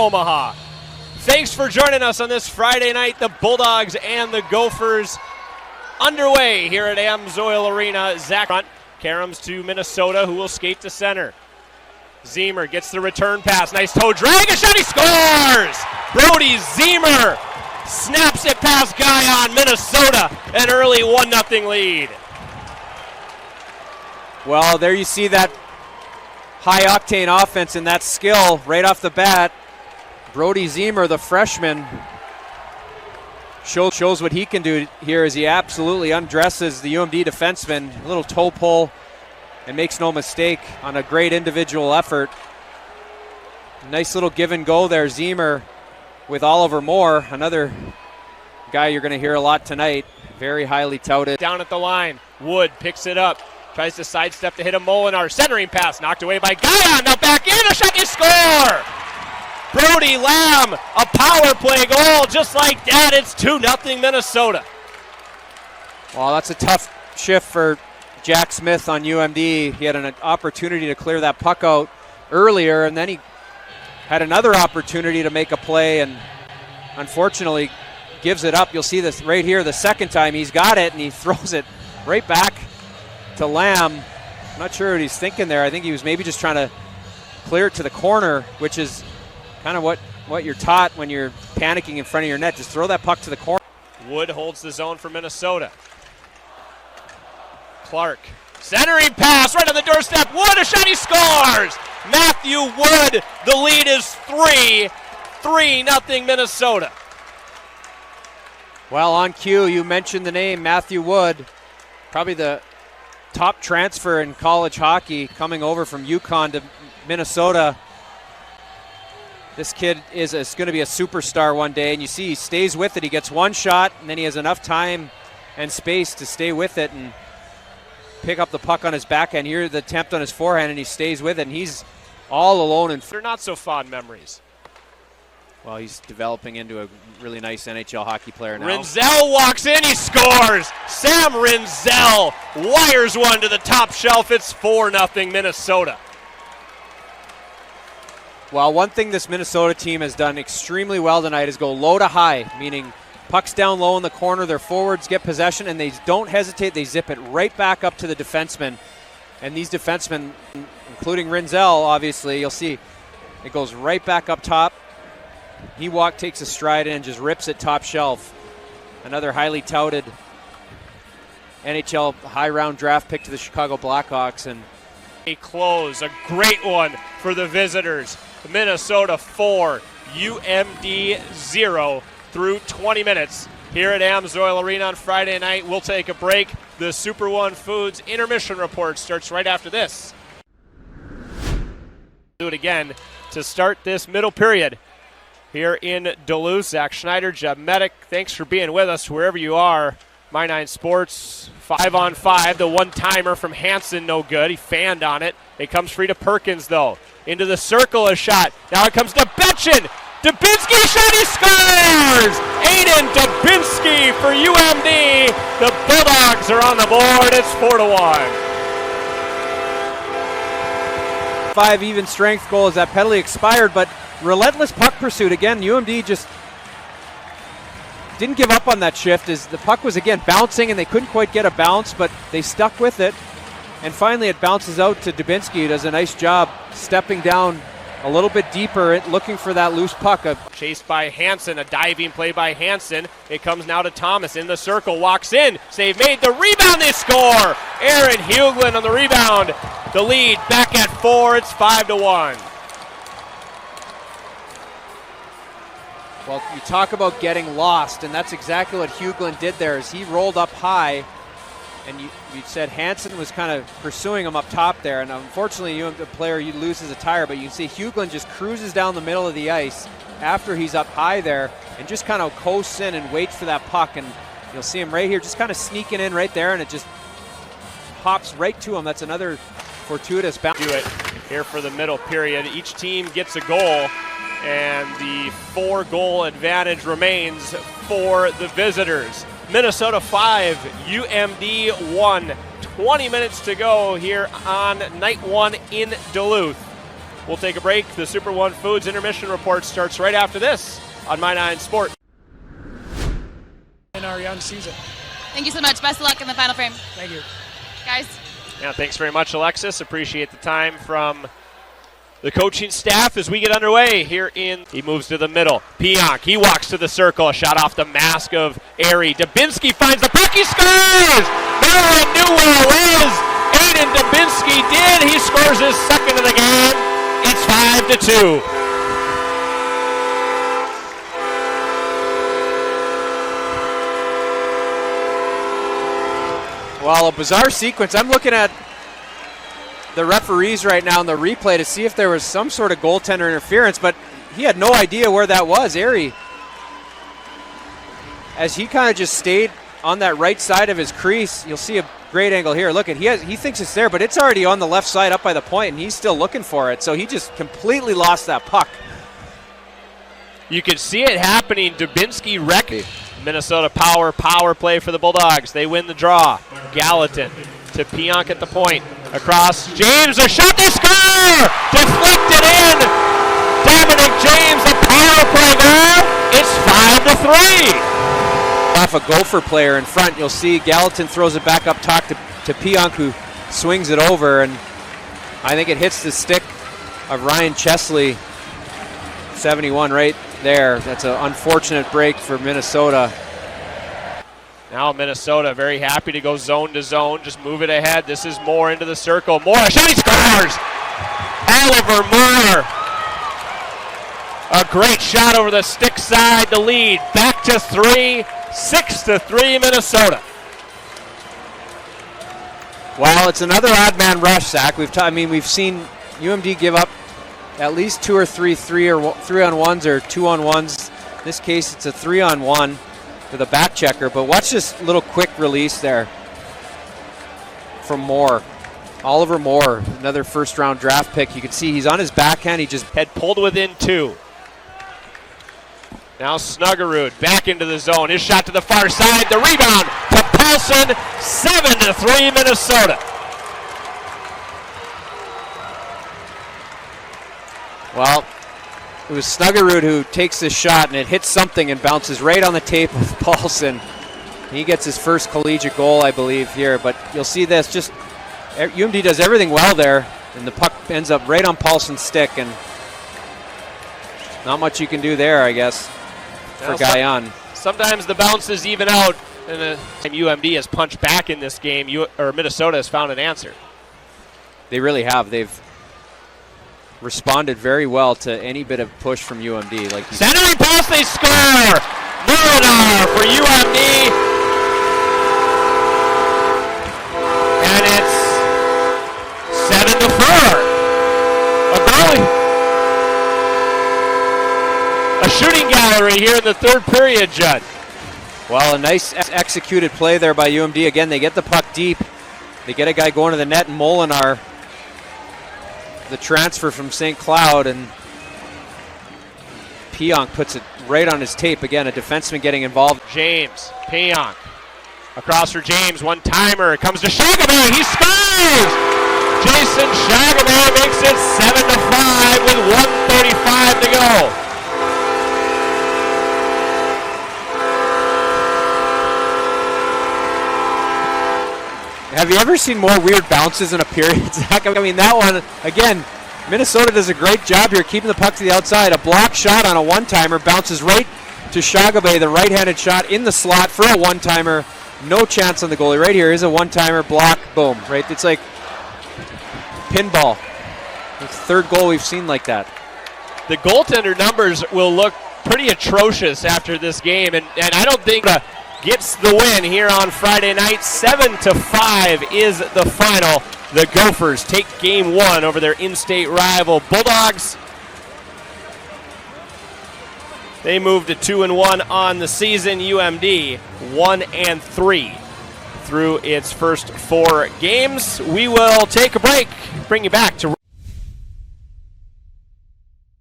Omaha. Thanks for joining us on this Friday night. The Bulldogs and the Gophers underway here at AMSOIL Arena. Zach Hunt, caroms to Minnesota, who will skate to center. Zemer gets the return pass. Nice toe drag, a shot, he scores! Brody Zemer snaps it past Guyon, Minnesota, an early 1-0 lead. Well, there you see that high-octane offense and that skill right off the bat. Brody Zemer, the freshman, shows what he can do here as he absolutely undresses the UMD defenseman. A little toe pull and makes no mistake on a great individual effort. Nice little give and go there. Zemer with Oliver Moore, another guy you're going to hear a lot tonight. Very highly touted. Down at the line, Wood picks it up. Tries to sidestep to hit a Molinar. Centering pass knocked away by Guyon. Now back in, a shot, you score! Brody Lamb, a power play goal. Just like that, it's 2-0 Minnesota. Well, that's a tough shift for Jack Smith on UMD. He had an opportunity to clear that puck out earlier, and then he had another opportunity to make a play, and unfortunately gives it up. You'll see this right here the second time. He's got it, and he throws it right back to Lamb. I'm not sure what he's thinking there. I think he was maybe just trying to clear it to the corner, which is kind of what you're taught when you're panicking in front of your net. Just throw that puck to the corner. Wood holds the zone for Minnesota. Clark, centering pass right on the doorstep. Wood, a shot, he scores! Matthew Wood, the lead is 3-0 Minnesota. Well, on cue, you mentioned the name Matthew Wood, probably the top transfer in college hockey, coming over from UConn to Minnesota. This kid is going to be a superstar one day, and you see he stays with it. He gets one shot, and then he has enough time and space to stay with it and pick up the puck on his backhand. Here, the attempt on his forehand, and he stays with it, and he's all alone. And they're not so fond memories. Well, he's developing into a really nice NHL hockey player now. Rinzel walks in, he scores! Sam Rinzel wires one to the top shelf. It's 4-0 Minnesota. Well, one thing this Minnesota team has done extremely well tonight is go low to high, meaning pucks down low in the corner, their forwards get possession, and they don't hesitate. They zip it right back up to the defensemen. And these defensemen, including Rinzel, obviously, you'll see it goes right back up top. He takes a stride in and just rips it top shelf. Another highly touted NHL high-round draft pick to the Chicago Blackhawks. And a close, a great one for the visitors. Minnesota 4, UMD 0 through 20 minutes here at AMSOIL Arena on Friday night. We'll take a break. The Super One Foods intermission report starts right after this. Do it again to start this middle period here in Duluth. Zach Schneider, Jeb Medic, thanks for being with us wherever you are. My 9 Sports, 5-on-5, the one-timer from Hansen, no good. He fanned on it. It comes free to Perkins, though. Into the circle, a shot. Now it comes to Betchin. Dubinsky shot, he scores! Aiden Dubinsky for UMD. The Bulldogs are on the board. It's 4-1. 5 even strength goal as that penalty expired, but relentless puck pursuit. Again, UMD just didn't give up on that shift as the puck was again bouncing and they couldn't quite get a bounce, but they stuck with it. And finally it bounces out to Dubinsky, who does a nice job stepping down a little bit deeper, looking for that loose puck. Chased by Hansen, a diving play by Hansen. It comes now to Thomas in the circle, walks in, save made, the rebound, they score! Aaron Hughlin on the rebound. The lead back at 4, it's 5-1. Well, you talk about getting lost, and that's exactly what Hughlin did there as he rolled up high, and you said Hansen was kind of pursuing him up top there, and unfortunately the player loses a tire, but you see Hughlin just cruises down the middle of the ice after he's up high there and just kind of coasts in and waits for that puck, and you'll see him right here just kind of sneaking in right there, and it just hops right to him. That's another fortuitous bounce. Do it here for the middle period. Each team gets a goal, and the 4-goal advantage remains for the visitors. Minnesota 5, UMD 1. 20 minutes to go here on night 1 in Duluth. We'll take a break. The Super One Foods intermission report starts right after this on My 9 Sport. In our young season. Thank you so much. Best of luck in the final frame. Thank you. Guys. Yeah, thanks very much, Alexis. Appreciate the time from the coaching staff as we get underway here in. He moves to the middle. Pionk, he walks to the circle. A shot off the mask of Airy. Dubinsky finds the puck. He scores! Maryland knew where it was. Aiden Dubinsky did. He scores his second of the game. It's 5-2. Well, a bizarre sequence. I'm looking at the referees right now in the replay to see if there was some sort of goaltender interference, but he had no idea where that was. Airy, as he kind of just stayed on that right side of his crease. You'll see a great angle here. Look at he thinks it's there, but it's already on the left side up by the point, and he's still looking for it. So he just completely lost that puck. You can see it happening. Dubinsky wrecked. Minnesota power play for the Bulldogs. They win the draw. Gallatin to Pionk at the point. Across James, a shot, they score! Deflected in! Dominic James, a power play goal. It's 5-3. Off a Gopher player in front, you'll see Gallatin throws it back up top to Pionk, who swings it over, and I think it hits the stick of Ryan Chesley. 71 right there. That's an unfortunate break for Minnesota. Now Minnesota very happy to go zone to zone. Just move it ahead. This is Moore into the circle. Moore, a shot, he scores! Oliver Moore. A great shot over the stick side to lead. Back to 3. 6-3 Minnesota. Well, it's another odd man rush, Zach. We've seen UMD give up at least 2 or 3 3-on-1s or 2-on-1s. In this case, it's a 3-on-1 with a back checker. But watch this little quick release there from Moore. Oliver Moore, another first-round draft pick. You can see he's on his backhand. He just had pulled within 2. Now Snuggerud back into the zone. His shot to the far side. The rebound to Paulson. 7-3 Minnesota. Well, it was Snuggerud who takes this shot, and it hits something and bounces right on the tape of Paulson. He gets his first collegiate goal, I believe, here. But you'll see this. Just UMD does everything well there, and the puck ends up right on Paulson's stick, and not much you can do there, I guess, for Guyon. Sometimes the bounces even out, and UMD has punched back in this game, Minnesota has found an answer. They really have. They've responded very well to any bit of push from UMD. Centering pass, they score! Molinar for UMD. And it's 7-4. A shooting gallery here in the third period, Judd. Well, a nice executed play there by UMD. Again, they get the puck deep. They get a guy going to the net, and Molinar, the transfer from St. Cloud, and Pionk puts it right on his tape. Again, a defenseman getting involved. James, Pionk, across for James, one-timer, comes to Shagomay, he scores! Jason Shagomay makes it 7-5 with 1:35 to go. Have you ever seen more weird bounces in a period, Zach? I mean, that one, again, Minnesota does a great job here keeping the puck to the outside. A block shot on a one-timer bounces right to Shagomay, the right-handed shot in the slot for a one-timer. No chance on the goalie. Right here is a one-timer, block, boom. Right, it's like pinball. It's the third goal we've seen like that. The goaltender numbers will look pretty atrocious after this game, and I don't think gets the win here on Friday night. 7-5 is the final. The Gophers take game 1 over their in-state rival Bulldogs. They move to 2-1 on the season. UMD 1-3 through its first 4 games. We will take a break, bring you back to